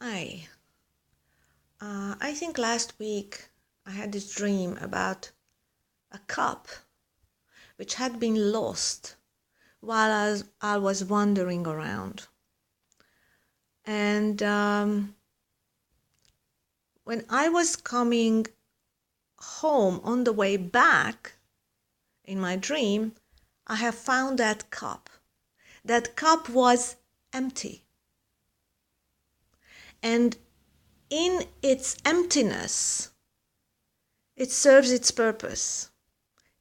Hi. I think last week I had this dream about a cup which had been lost while I was wandering around. And when I was coming home on the way back in my dream, I have found that cup. That cup was empty. And in its emptiness, it serves its purpose.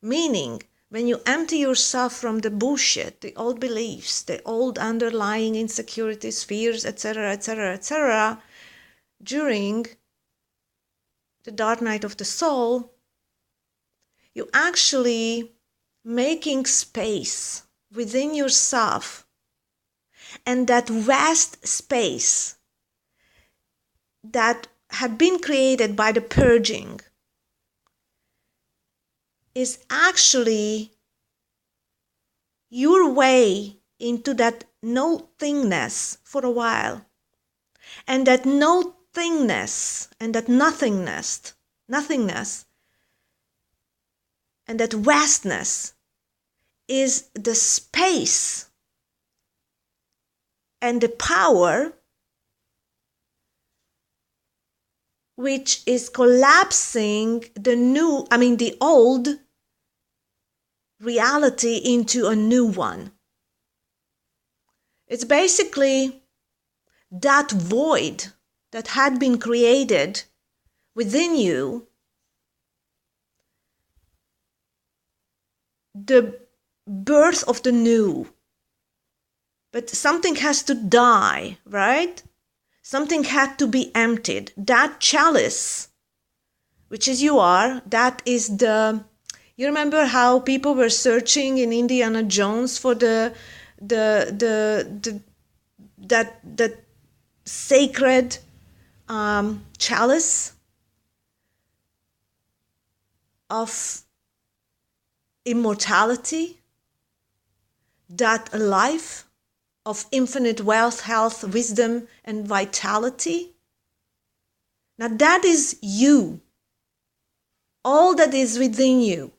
Meaning, when you empty yourself from the bullshit, the old beliefs, the old underlying insecurities, fears, etc., etc., etc., during the dark night of the soul, you actually making space within yourself. And that vast space that had been created by the purging is actually your way into that no-thingness for a while. And that no-thingness and that nothingness, and that vastness is the space and the power which is collapsing the old reality into a new one. It's basically that void that had been created within you, the birth of the new. But something has to die, right? Something had to be emptied. That chalice, which is you are, that is you remember how people were searching in Indiana Jones for that sacred chalice of immortality, that life of infinite wealth, health, wisdom, and vitality. Now that is you. All that is within you.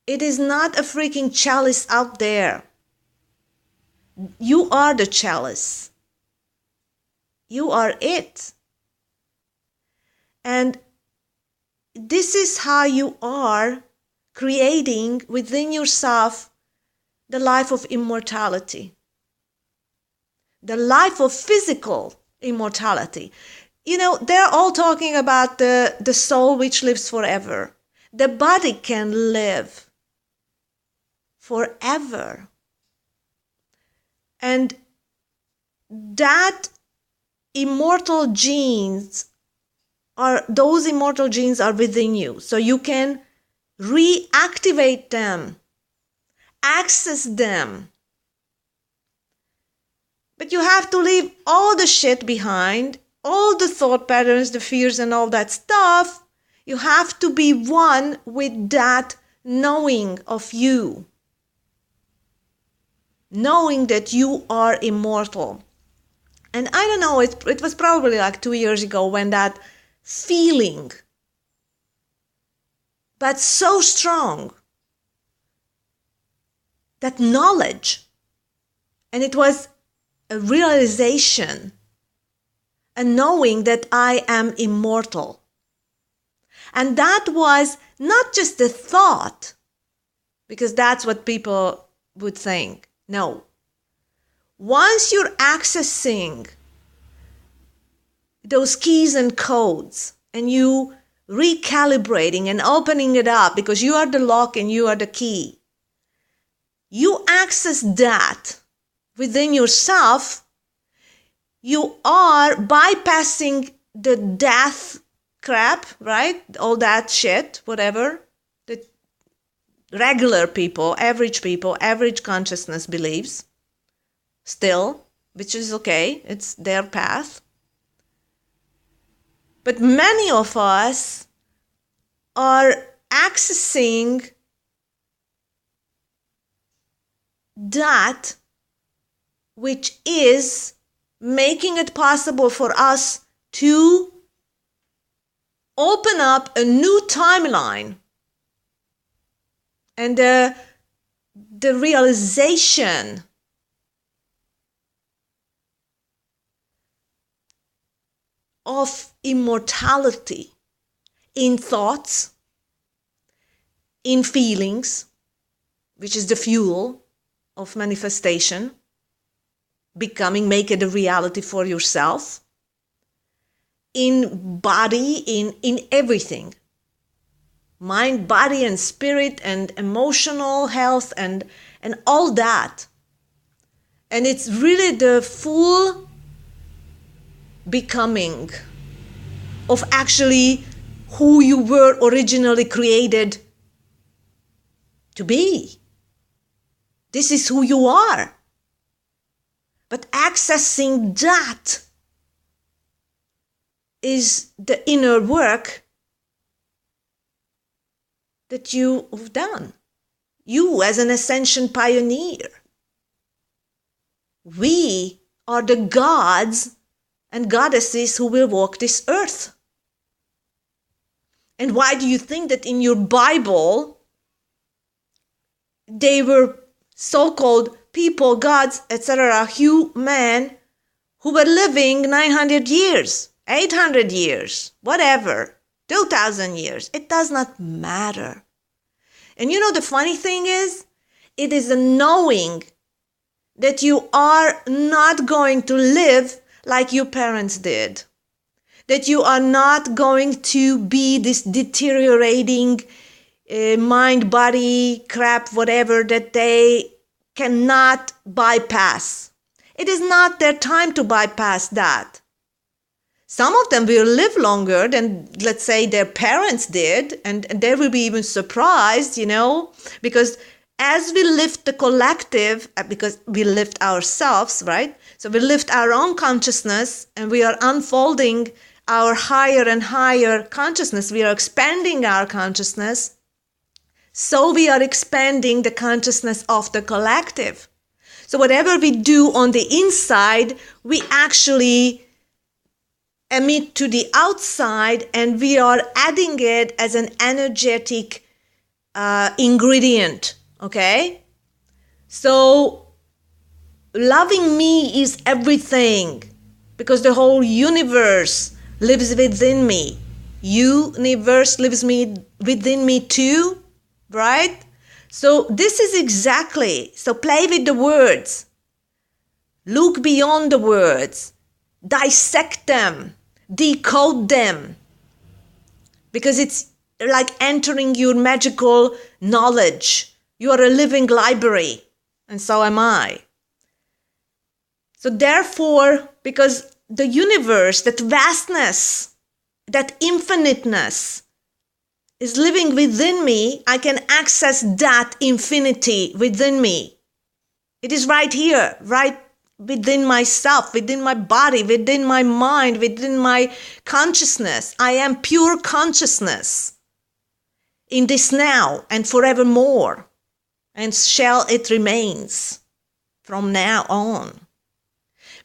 It is not a freaking chalice out there. You are the chalice. You are it. And this is how you are creating within yourself the life of immortality. The life of physical immortality. You know, they're all talking about the soul which lives forever. The body can live forever. And those immortal genes are within you. So you can reactivate them, access them. But you have to leave all the shit behind, all the thought patterns, the fears and all that stuff. You have to be one with that knowing of you. Knowing that you are immortal. And I don't know, it was probably like 2 years ago when that feeling, but so strong, that knowledge, and it was a realization, a knowing that I am immortal. And that was not just a thought, because that's what people would think. No. Once you're accessing those keys and codes and you recalibrating and opening it up because you are the lock and you are the key, you access that within yourself, you are bypassing the death crap, right? All that shit, whatever. The regular people, average consciousness believes still, which is okay. It's their path. But many of us are accessing that which is making it possible for us to open up a new timeline and the realization of immortality in thoughts, in feelings, which is the fuel of manifestation, make it a reality for yourself, in body, in everything, mind, body, and spirit, and emotional health, and all that. And it's really the full becoming of actually who you were originally created to be. This is who you are. But accessing that is the inner work that you've done. You as an ascension pioneer. We are the gods and goddesses who will walk this earth. And why do you think that in your Bible they were so-called people, gods, etc., human, who were living 900 years, 800 years, whatever, 2000 years? It does not matter. And you know the funny thing is, it is a knowing that you are not going to live like your parents did. That you are not going to be this deteriorating mind, body, crap, whatever, that they cannot bypass. It is not their time to bypass that. Some of them will live longer than, let's say, their parents did, and they will be even surprised, because as we lift the collective, because we lift ourselves, right? So we lift our own consciousness and we are unfolding our higher and higher consciousness. We are expanding our consciousness. So we are expanding the consciousness of the collective. So whatever we do on the inside, we actually emit to the outside, and we are adding it as an energetic ingredient. Okay? So loving me is everything, because the whole universe lives within me. Universe lives within me too, right? So this is exactly, so play with the words. Look beyond the words. Dissect them. Decode them. Because it's like entering your magical knowledge. You are a living library, and so am I. So therefore, because the universe, that vastness, that infiniteness is living within me, I can access that infinity within me. It is right here, right within myself, within my body, within my mind, within my consciousness. I am pure consciousness in this now and forevermore. And shall it remains from now on.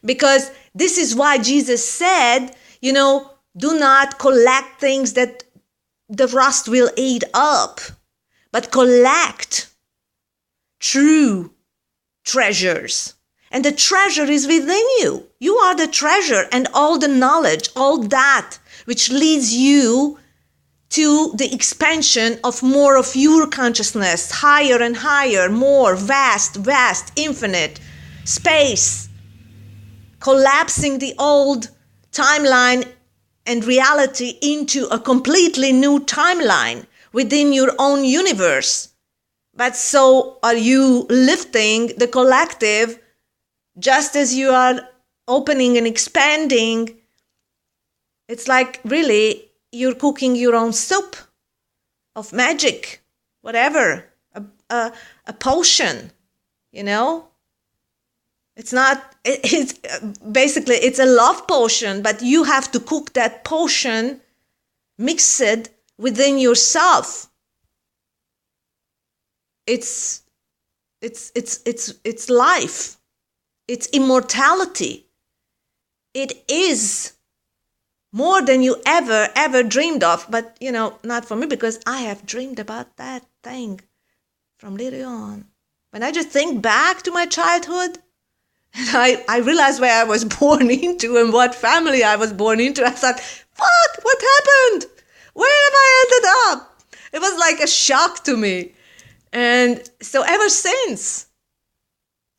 Because this is why Jesus said, do not collect things that the rust will eat up, but collect true treasures. And the treasure is within you. You are the treasure, and all the knowledge, all that which leads you to the expansion of more of your consciousness, higher and higher, more, vast, infinite, space, collapsing the old timeline and reality into a completely new timeline within your own universe. But so are you lifting the collective, just as you are opening and expanding. It's like really you're cooking your own soup of magic, whatever, a potion, It's not, it's basically, it's a love potion, but you have to cook that potion, mix it within yourself. It's life. It's immortality. It is more than you ever dreamed of. But, not for me, because I have dreamed about that thing from little on. When I just think back to my childhood, and I realized where I was born into and what family I was born into, I thought, fuck, what happened? Where have I ended up? It was like a shock to me. And so ever since,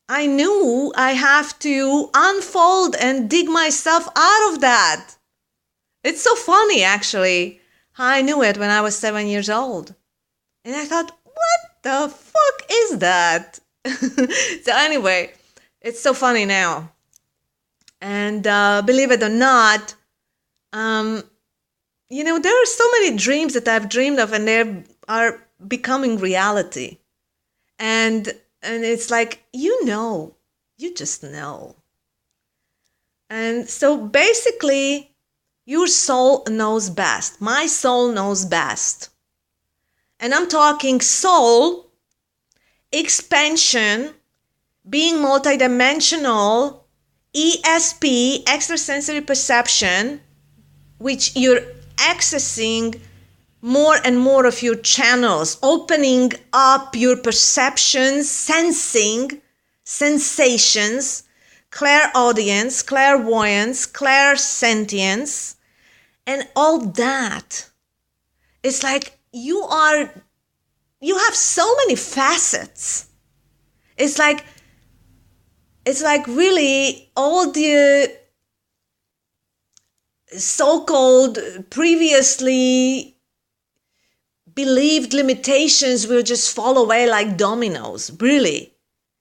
I knew I have to unfold and dig myself out of that. It's so funny, actually, how I knew it when I was 7 years old. And I thought, what the fuck is that? So anyway, it's so funny now. And believe it or not, there are so many dreams that I've dreamed of, and they are becoming reality. And it's like, you just know. And so basically, your soul knows best. My soul knows best. And I'm talking soul, expansion, being multidimensional, ESP, extrasensory perception, which you're accessing more and more of your channels, opening up your perceptions, sensing, sensations, clairaudience, clairvoyance, clairsentience, and all that. It's like you have so many facets. It's like really all the so-called previously believed limitations will just fall away like dominoes, really.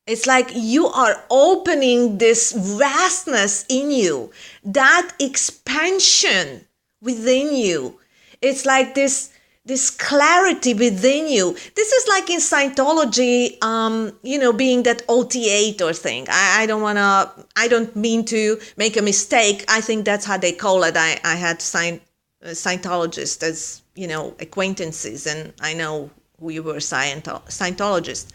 It's like you are opening this vastness in you, that expansion within you. It's like this clarity within you. This is like in Scientology, being that OT8 thing. I don't mean to make a mistake. I think that's how they call it. I had Scientologists as, acquaintances, and I know who you were, Scientologists.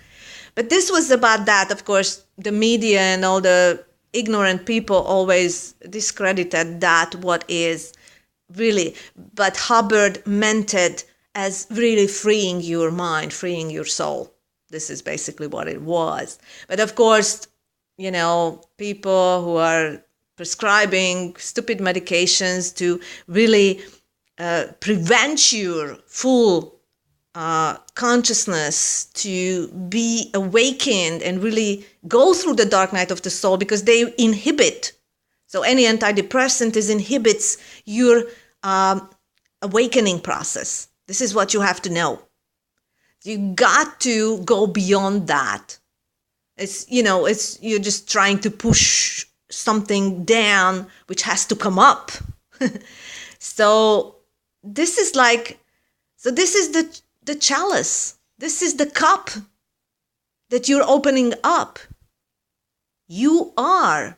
But this was about that. Of course, the media and all the ignorant people always discredited that, what is really. But Hubbard meant it as really freeing your mind, freeing your soul. This is basically what it was. But of course, people who are prescribing stupid medications to really prevent your full consciousness to be awakened and really go through the dark night of the soul, because they inhibit. So any antidepressant inhibits your awakening process. This is what you have to know. You got to go beyond that. You're just trying to push something down which has to come up. So this is the chalice. This is the cup that you're opening up. You have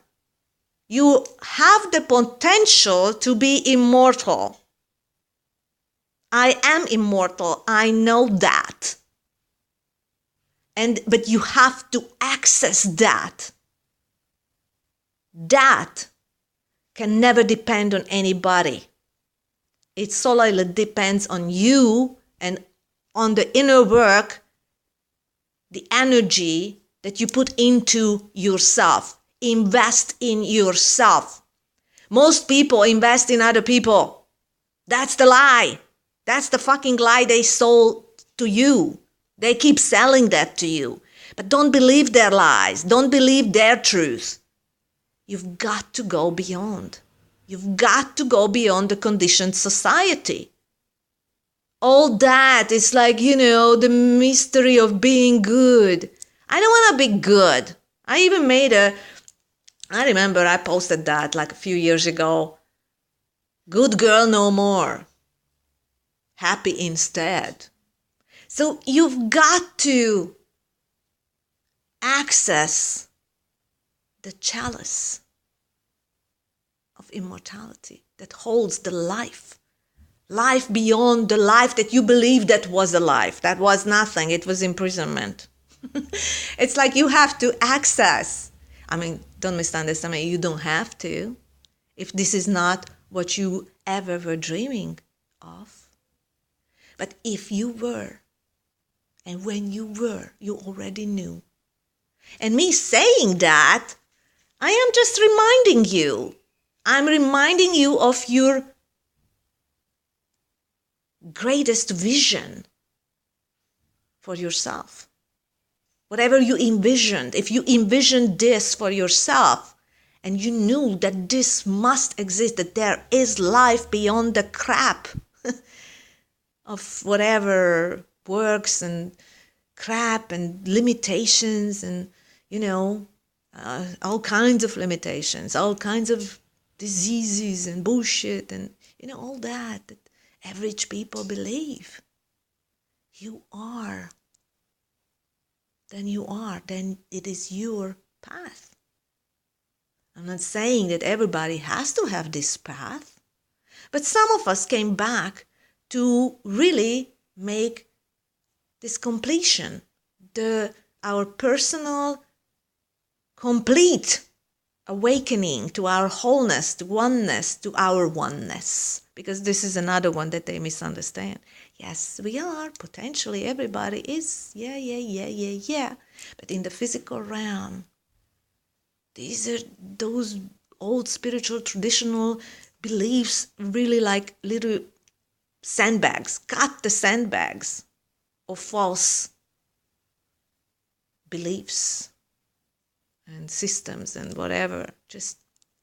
the potential to be immortal. I am immortal. I know that. But you have to access that. That can never depend on anybody. It solely depends on you and on the inner work, the energy that you put into yourself. Invest in yourself. Most people invest in other people. That's the lie. That's the fucking lie they sold to you. They keep selling that to you. But don't believe their lies. Don't believe their truth. You've got to go beyond. You've got to go beyond the conditioned society. All that is like, the mystery of being good. I don't want to be good. I even I remember I posted that like a few years ago. Good girl no more. Happy instead. So you've got to access the chalice of immortality that holds the life beyond the life that you believed that was a life. That was nothing. It was imprisonment. It's like you have to access. Don't misunderstand me. You don't have to. if this is not what you ever were dreaming of. But if you were, and when you were, you already knew. And me saying that, I am just reminding you. I'm reminding you of your greatest vision for yourself. Whatever you envisioned, if you envisioned this for yourself, and you knew that this must exist, that there is life beyond the crap of whatever works and crap and limitations and, all kinds of limitations, all kinds of diseases and bullshit and, all that average people believe. You are. Then it is your path. I'm not saying that everybody has to have this path, but some of us came back to really make this completion, our personal complete awakening to our wholeness, to oneness, to our oneness. Because this is another one that they misunderstand. Yes, we are. Potentially everybody is. Yeah. But in the physical realm, these are those old spiritual traditional beliefs, really like little sandbags. Cut the sandbags of false beliefs and systems and whatever. Just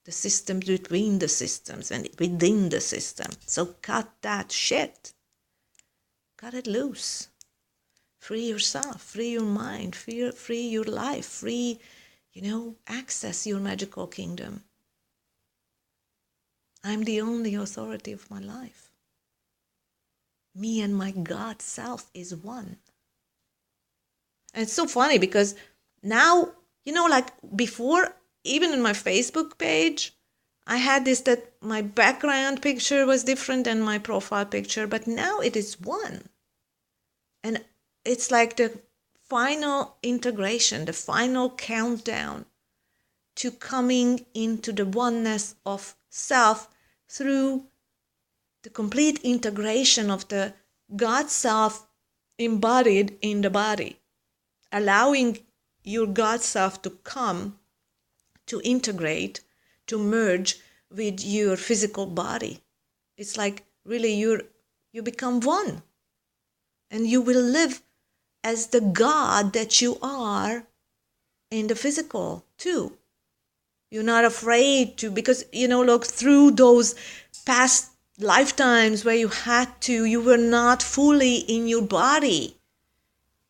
the systems between the systems and within the system. So cut that shit. Cut it loose. Free yourself, free your mind, free your life, free, access your magical kingdom. I'm the only authority of my life. Me and my God self is one. And it's so funny because now, like before, even in my Facebook page, I had this that my background picture was different than my profile picture, but now it is one. And it's like the final integration, the final countdown to coming into the oneness of self through the complete integration of the God self embodied in the body, allowing your God self to come, to integrate, to merge with your physical body. It's like really you become one, and you will live as the God that you are in the physical too. You're not afraid to, because, look, through those past lifetimes where you were not fully in your body,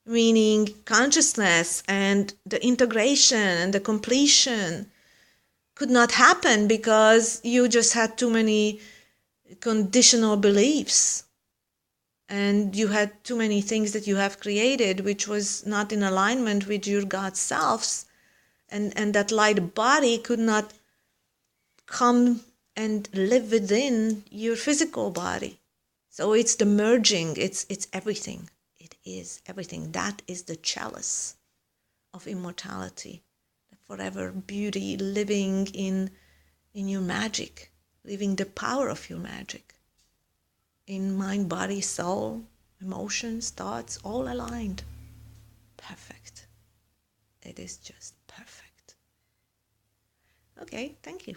meaning consciousness and the integration and the completion could not happen because you just had too many conditional beliefs. And you had too many things that you have created which was not in alignment with your God selves. And that light body could not come and live within your physical body. So it's the merging, it's everything. It is everything. That is the chalice of immortality. The forever beauty, living in your magic, living the power of your magic. In mind, body, soul, emotions, thoughts, all aligned. Perfect. It is just perfect. Okay, thank you.